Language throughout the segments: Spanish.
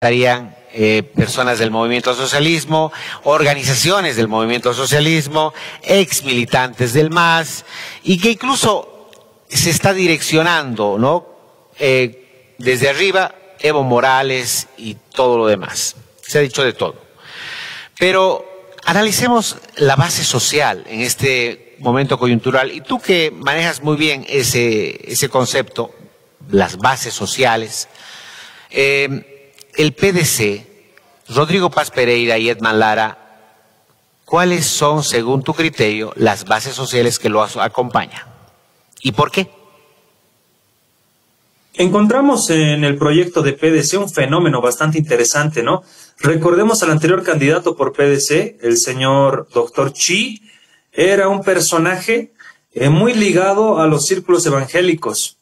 estarían personas del movimiento socialismo, organizaciones del movimiento socialismo, ex militantes del MAS, y que incluso se está direccionando, ¿no? Desde arriba, Evo Morales y todo lo demás. Se ha dicho de todo. Pero analicemos la base social en este momento coyuntural. Y tú que manejas muy bien ese concepto, las bases sociales, el PDC, Rodrigo Paz Pereira y Edman Lara, ¿cuáles son, según tu criterio, las bases sociales que lo acompañan? ¿Y por qué? Encontramos en el proyecto de PDC un fenómeno bastante interesante, ¿no? Recordemos al anterior candidato por PDC, el señor Dr. Chi, era un personaje muy ligado a los círculos evangélicos.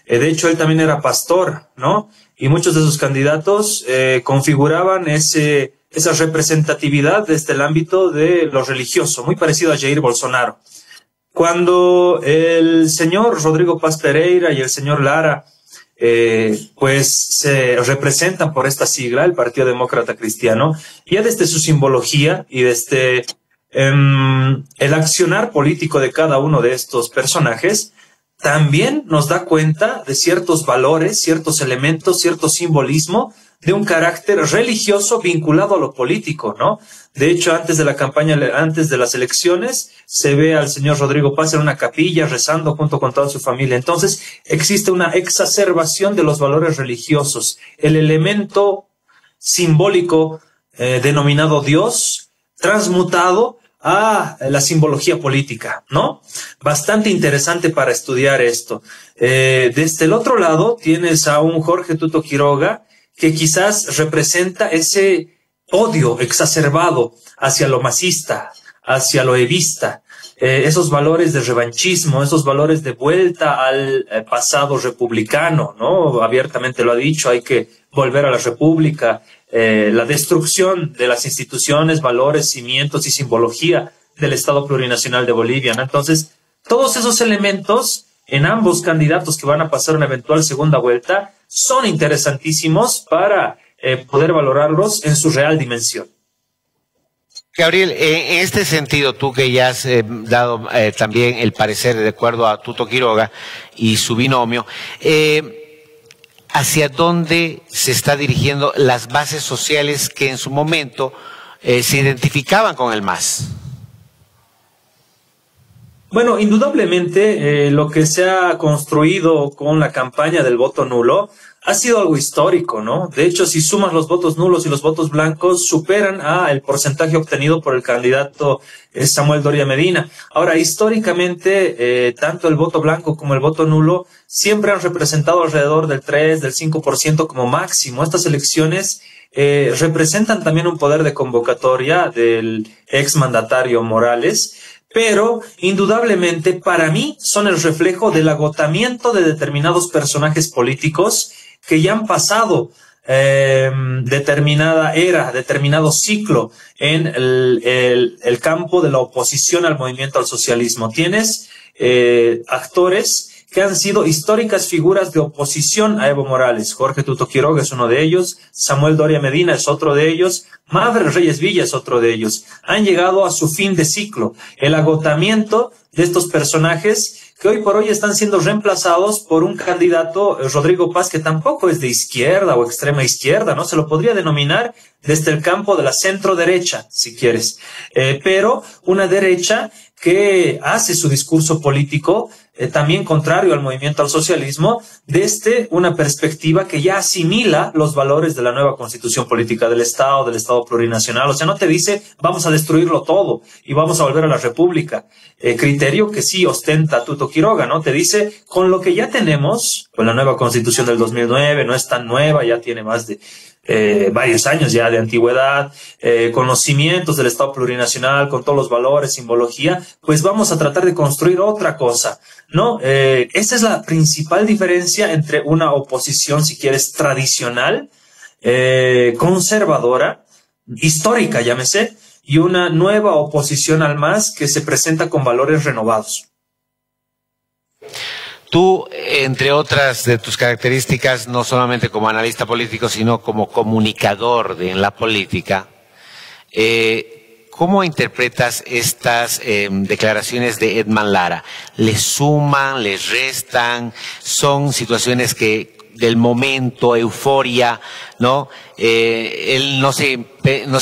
De hecho, él también era pastor, ¿no? Y muchos de sus candidatos configuraban esa representatividad desde el ámbito de lo religioso, muy parecido a Jair Bolsonaro. Cuando el señor Rodrigo Paz Pereira y el señor Lara pues se representan por esta sigla, el Partido Demócrata Cristiano, ya desde su simbología y desde el accionar político de cada uno de estos personajes, también nos da cuenta de ciertos valores, ciertos elementos, cierto simbolismo de un carácter religioso vinculado a lo político, ¿no? De hecho, antes de la campaña, antes de las elecciones, se ve al señor Rodrigo Paz en una capilla rezando junto con toda su familia. Entonces, existe una exacerbación de los valores religiosos. El elemento simbólico denominado Dios, transmutado a la simbología política, ¿no? Bastante interesante para estudiar esto. Desde el otro lado tienes a un Jorge Tuto Quiroga que quizás representa ese odio exacerbado hacia lo masista, hacia lo evista, esos valores de revanchismo, esos valores de vuelta al pasado republicano, ¿no? Abiertamente lo ha dicho, hay que volver a la república, la destrucción de las instituciones, valores, cimientos y simbología del Estado plurinacional de Bolivia, ¿no? Entonces, todos esos elementos en ambos candidatos que van a pasar una eventual segunda vuelta son interesantísimos para poder valorarlos en su real dimensión. Gabriel, en este sentido, tú que ya has dado también el parecer de acuerdo a Tuto Quiroga y su binomio, ¿hacia dónde se está dirigiendo las bases sociales que en su momento se identificaban con el MAS? Bueno, indudablemente lo que se ha construido con la campaña del voto nulo ha sido algo histórico, ¿no? De hecho, si sumas los votos nulos y los votos blancos, superan el porcentaje obtenido por el candidato Samuel Doria Medina. Ahora, históricamente, tanto el voto blanco como el voto nulo siempre han representado alrededor del 3, del 5% como máximo. Estas elecciones representan también un poder de convocatoria del exmandatario Morales, pero indudablemente para mí son el reflejo del agotamiento de determinados personajes políticos que ya han pasado determinada era, determinado ciclo en el campo de la oposición al movimiento al socialismo. Tienes actores que han sido históricas figuras de oposición a Evo Morales. Jorge Tuto Quiroga es uno de ellos, Samuel Doria Medina es otro de ellos, Madre Reyes Villa es otro de ellos. Han llegado a su fin de ciclo. El agotamiento de estos personajes que hoy por hoy están siendo reemplazados por un candidato, Rodrigo Paz, que tampoco es de izquierda o extrema izquierda, ¿no? Se lo podría denominar desde el campo de la centro derecha, si quieres. Pero una derecha que hace su discurso político también contrario al movimiento al socialismo desde una perspectiva que ya asimila los valores de la nueva constitución política del Estado plurinacional. O sea, no te dice vamos a destruirlo todo y vamos a volver a la república. Criterio que sí ostenta Tuto Quiroga, ¿no? Te dice con lo que ya tenemos, con la nueva constitución del 2009, no es tan nueva, ya tiene más de varios años ya de antigüedad, con los cimientos del Estado plurinacional, con todos los valores, simbología, pues vamos a tratar de construir otra cosa, ¿no? Esa es la principal diferencia entre una oposición, si quieres, tradicional, conservadora, histórica, llámese, y una nueva oposición al MAS que se presenta con valores renovados. Tú, entre otras de tus características, no solamente como analista político, sino como comunicador en la política, ¿cómo interpretas estas declaraciones de Edman Lara? ¿Les suman, les restan? ¿Son situaciones que del momento, euforia, ¿no? Él no se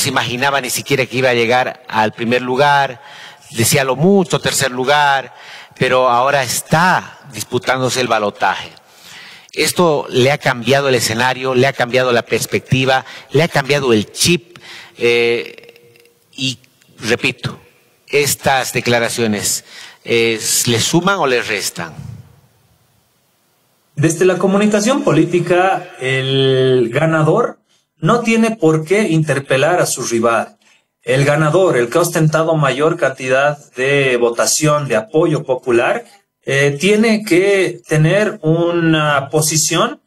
imaginaba ni siquiera que iba a llegar al primer lugar, decía lo mucho, tercer lugar, pero ahora está disputándose el balotaje. Esto le ha cambiado el escenario, le ha cambiado la perspectiva, le ha cambiado el chip, y repito, estas declaraciones, ¿le suman o le restan? Desde la comunicación política, el ganador no tiene por qué interpelar a su rival. El ganador, el que ha ostentado mayor cantidad de votación, de apoyo popular, tiene que tener una posición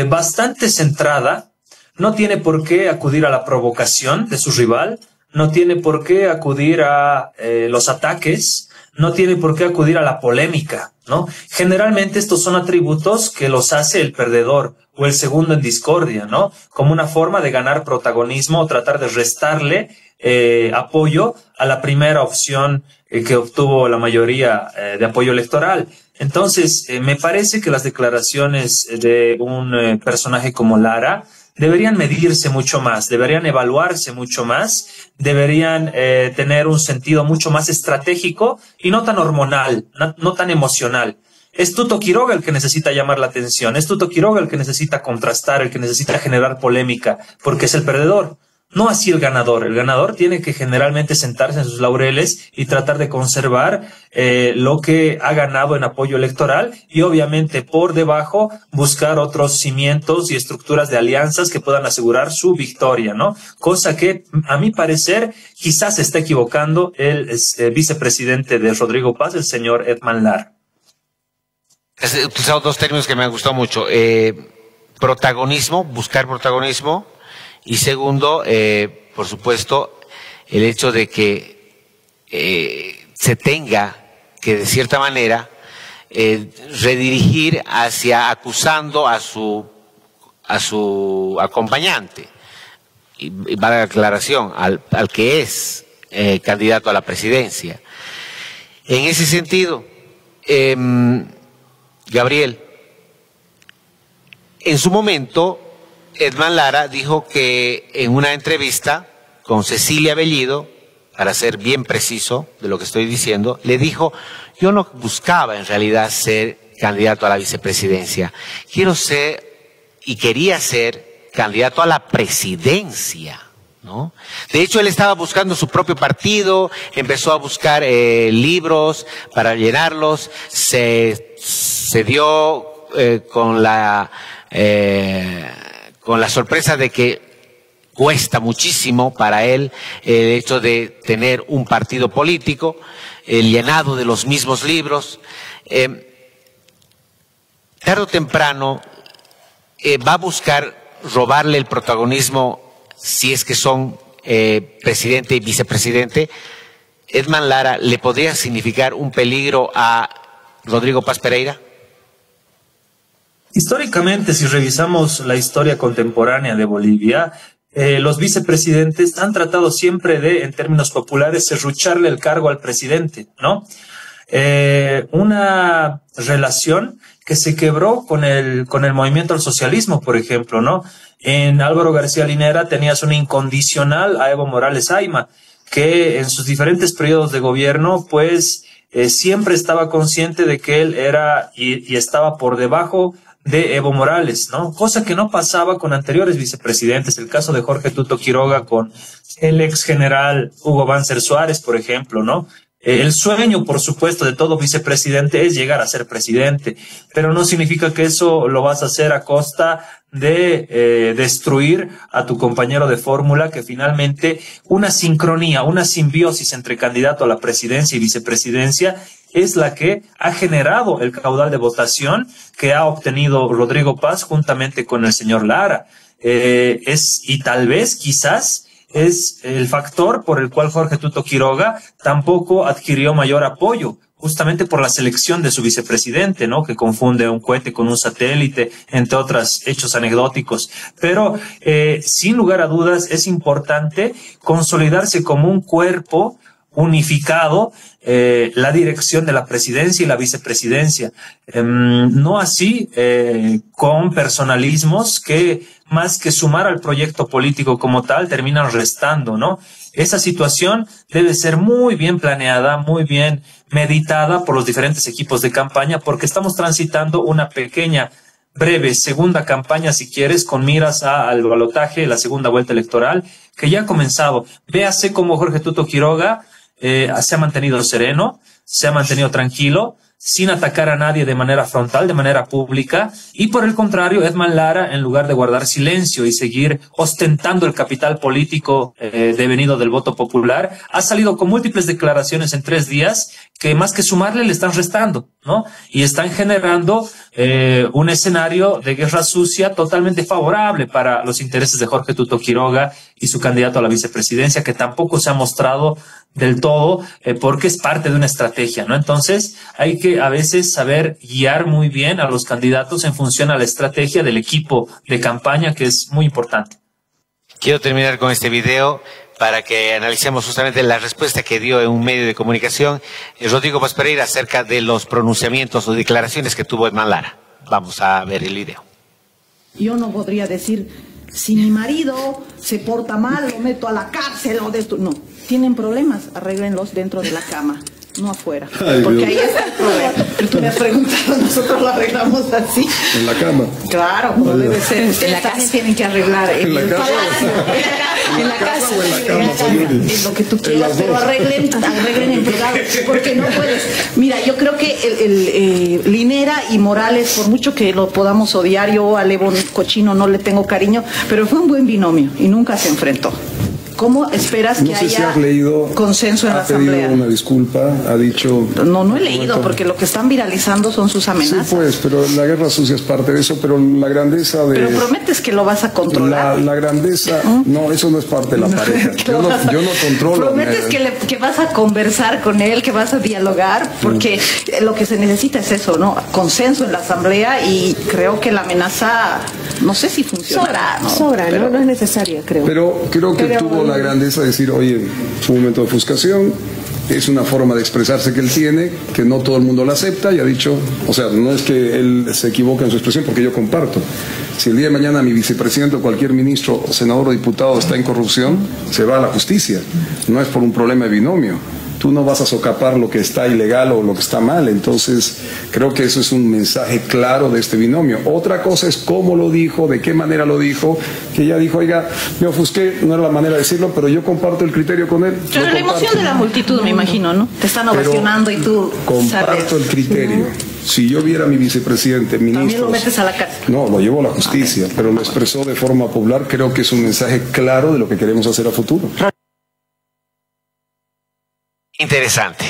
bastante centrada. No tiene por qué acudir a la provocación de su rival, no tiene por qué acudir a los ataques, no tiene por qué acudir a la polémica, ¿no? Generalmente estos son atributos que los hace el perdedor o el segundo en discordia, ¿no? Como una forma de ganar protagonismo o tratar de restarle apoyo a la primera opción que obtuvo la mayoría de apoyo electoral. Entonces, me parece que las declaraciones de un personaje como Lara deberían medirse mucho más, deberían evaluarse mucho más, deberían tener un sentido mucho más estratégico y no tan hormonal, no tan emocional. Es Tuto Quiroga el que necesita llamar la atención, es Tuto Quiroga el que necesita contrastar, el que necesita generar polémica, porque es el perdedor. No así el ganador. El ganador tiene que generalmente sentarse en sus laureles y tratar de conservar lo que ha ganado en apoyo electoral y obviamente por debajo buscar otros cimientos y estructuras de alianzas que puedan asegurar su victoria, ¿no? Cosa que, a mi parecer, quizás se está equivocando el vicepresidente de Rodrigo Paz, el señor Edman Lara. Has utilizado dos términos que me han gustado mucho. Protagonismo, buscar protagonismo. Y segundo, por supuesto, el hecho de que se tenga que, de cierta manera, redirigir hacia acusando a su acompañante. Y va la aclaración, al que es candidato a la presidencia. En ese sentido, Gabriel, en su momento, Edman Lara dijo que en una entrevista con Cecilia Bellido, para ser bien preciso de lo que estoy diciendo, le dijo, yo no buscaba en realidad ser candidato a la vicepresidencia, quiero ser y quería ser candidato a la presidencia, ¿no? De hecho, él estaba buscando su propio partido, empezó a buscar libros para llenarlos, se dio con la sorpresa de que cuesta muchísimo para él el hecho de tener un partido político, llenado de los mismos libros. Tarde o temprano va a buscar robarle el protagonismo si es que son presidente y vicepresidente. Edman Lara, ¿le podría significar un peligro a Rodrigo Paz Pereira? Históricamente, si revisamos la historia contemporánea de Bolivia, los vicepresidentes han tratado siempre de, en términos populares, serrucharle el cargo al presidente, ¿no? Una relación que se quebró con el movimiento al socialismo, por ejemplo, ¿no? En Álvaro García Linera tenías un incondicional a Evo Morales Ayma, que en sus diferentes periodos de gobierno, pues, siempre estaba consciente de que él era y estaba por debajo de Evo Morales, ¿no? Cosa que no pasaba con anteriores vicepresidentes, el caso de Jorge Tuto Quiroga con el ex general Hugo Banzer Suárez, por ejemplo, ¿no? El sueño, por supuesto, de todo vicepresidente es llegar a ser presidente, pero no significa que eso lo vas a hacer a costa de destruir a tu compañero de fórmula, que finalmente una sincronía, una simbiosis entre candidato a la presidencia y vicepresidencia es la que ha generado el caudal de votación que ha obtenido Rodrigo Paz juntamente con el señor Lara. Y tal vez, quizás, es el factor por el cual Jorge Tuto Quiroga tampoco adquirió mayor apoyo, justamente por la selección de su vicepresidente, ¿no? Que confunde un cohete con un satélite, entre otros hechos anecdóticos. Pero, sin lugar a dudas, es importante consolidarse como un cuerpo unificado, la dirección de la presidencia y la vicepresidencia. No así con personalismos que, más que sumar al proyecto político como tal, terminan restando, ¿no? Esa situación debe ser muy bien planeada, muy bien meditada por los diferentes equipos de campaña, porque estamos transitando una pequeña, breve segunda campaña, si quieres, con miras al balotaje, la segunda vuelta electoral, que ya ha comenzado. Véase cómo Jorge Tuto Quiroga se ha mantenido sereno, se ha mantenido tranquilo, sin atacar a nadie de manera frontal, de manera pública, y por el contrario, Edman Lara, en lugar de guardar silencio y seguir ostentando el capital político devenido del voto popular, ha salido con múltiples declaraciones en 3 días que más que sumarle le están restando, ¿no? Y están generando un escenario de guerra sucia totalmente favorable para los intereses de Jorge Tuto Quiroga y su candidato a la vicepresidencia, que tampoco se ha mostrado del todo, porque es parte de una estrategia, ¿no? Entonces, hay que a veces saber guiar muy bien a los candidatos en función a la estrategia del equipo de campaña, que es muy importante. Quiero terminar con este video para que analicemos justamente la respuesta que dio en un medio de comunicación Rodrigo Paz Pereira acerca de los pronunciamientos o declaraciones que tuvo Edman Lara. Vamos a ver el video. Yo no podría decir, si mi marido se porta mal, lo meto a la cárcel o de esto. No, tienen problemas, arréglenlos dentro de la cama, no afuera. Ay, porque Dios. ahí está el problema. Pero tú me has preguntado, nosotros lo arreglamos así. En la cama. Claro, como debe ser. Ustedes En la también casa. tienen que arreglar En la el casa. palacio. En la casa o en la en cama, la casa, señores. en lo que tú En quieras, las pero dos. arreglen en privado, porque no puedes. Mira, yo creo que Linera y Morales, por mucho que lo podamos odiar, yo a Levo Cochino no le tengo cariño, pero fue un buen binomio y nunca se enfrentó. ¿Cómo esperas que No sé si haya has leído, consenso en la ha pedido Asamblea? una disculpa, ha dicho... No he leído, porque lo que están viralizando son sus Sí, amenazas. pues, pero la guerra sucia es parte de eso, pero la grandeza de... Pero prometes que lo vas a controlar. La grandeza... No, eso no es parte de la pareja. Yo no controlo. Prometes que vas a conversar con él, que vas a dialogar, porque lo que se necesita es eso, ¿no? Consenso en la Asamblea, y creo que la amenaza, no sé si funcionará. Sobra, Pero- ¿no? No es necesaria, creo. Pero creo que Pero- tuvo la grandeza de decir, oye, fue un momento de ofuscación, es una forma de expresarse que él tiene, que no todo el mundo la acepta, y ha dicho, o sea, no es que él se equivoque en su expresión, porque yo comparto. Si el día de mañana mi vicepresidente o cualquier ministro, senador o diputado está en corrupción, se va a la justicia. No es por un problema de binomio. Tú no vas a socapar lo que está ilegal o lo que está mal. Entonces, creo que eso es un mensaje claro de este binomio. Otra cosa es cómo lo dijo, de qué manera lo dijo, que ella dijo, oiga, me ofusqué, no era la manera de decirlo, pero yo comparto el criterio con él. Pero Lo la emoción comparto. de la multitud, me imagino, ¿no? Te están Pero ovacionando y tú comparto sabes. el criterio. Si yo viera a mi vicepresidente, También ministros... lo metes a la cárcel. No, lo llevo a la justicia, pero lo expresó de forma popular. Creo que es un mensaje claro de lo que queremos hacer a futuro. Interesante.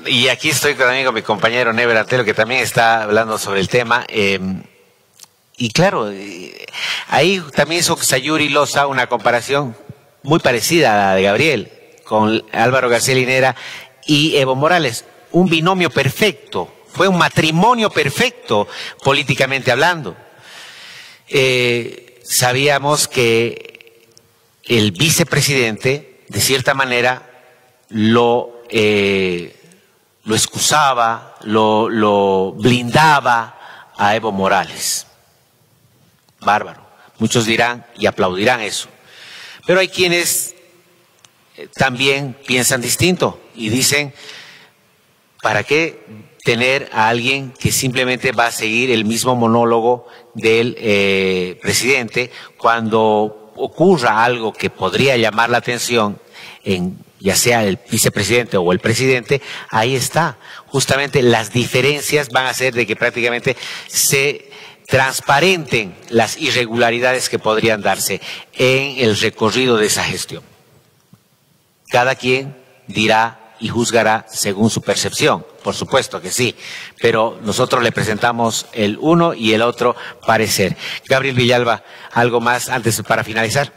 Y aquí estoy también con mi compañero Never Antelo, que también está hablando sobre el tema. Y claro, ahí también hizo Sayuri Loza una comparación muy parecida a la de Gabriel, con Álvaro García Linera y Evo Morales. Un binomio perfecto, fue un matrimonio perfecto, políticamente hablando. Sabíamos que el vicepresidente, de cierta manera, lo excusaba, lo blindaba a Evo Morales. Bárbaro. Muchos dirán y aplaudirán eso. Pero hay quienes también piensan distinto y dicen, ¿para qué tener a alguien que simplemente va a seguir el mismo monólogo del presidente cuando ocurra algo que podría llamar la atención ya sea el vicepresidente o el presidente? Ahí está. Justamente las diferencias van a hacer de que prácticamente se transparenten las irregularidades que podrían darse en el recorrido de esa gestión. Cada quien dirá y juzgará según su percepción, por supuesto que sí, pero nosotros le presentamos el uno y el otro parecer. Gabriel Villalba, ¿algo más antes para finalizar?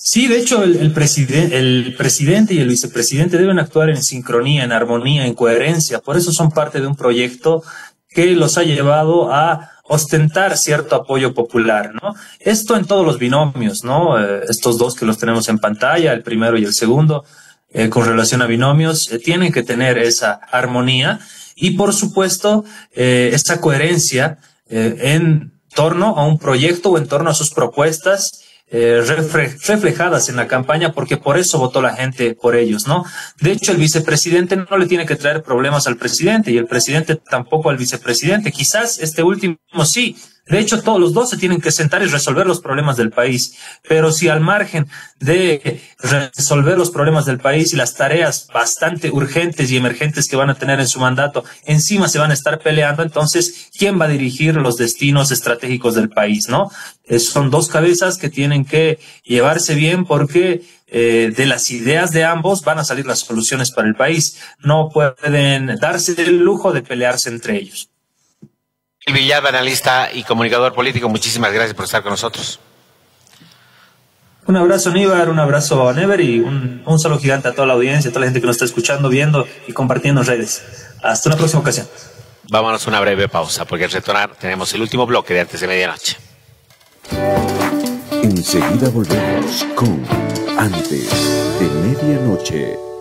Sí, de hecho, el presidente y el vicepresidente deben actuar en sincronía, en armonía, en coherencia. Por eso son parte de un proyecto que los ha llevado a ostentar cierto apoyo popular, ¿no? Esto en todos los binomios, ¿no? Estos dos que los tenemos en pantalla, el primero y el segundo, con relación a binomios, tienen que tener esa armonía y, por supuesto, esta coherencia en torno a un proyecto o en torno a sus propuestas reflejadas en la campaña, porque por eso votó la gente por ellos, ¿no? De hecho, el vicepresidente no le tiene que traer problemas al presidente y el presidente tampoco al vicepresidente. Quizás este último sí. De hecho, todos los dos se tienen que sentar y resolver los problemas del país. Pero si al margen de resolver los problemas del país y las tareas bastante urgentes y emergentes que van a tener en su mandato, encima se van a estar peleando, entonces, ¿quién va a dirigir los destinos estratégicos del país, no? Son dos cabezas que tienen que llevarse bien porque de las ideas de ambos van a salir las soluciones para el país. No pueden darse el lujo de pelearse entre ellos. Villalba, analista y comunicador político, muchísimas gracias por estar con nosotros. Un abrazo, Aníbar, un abrazo a Never y un saludo gigante a toda la audiencia, a toda la gente que nos está escuchando, viendo y compartiendo en redes. Hasta una próxima ocasión. Vámonos a una breve pausa, porque al retornar tenemos el último bloque de Antes de Medianoche. Enseguida volvemos con Antes de Medianoche.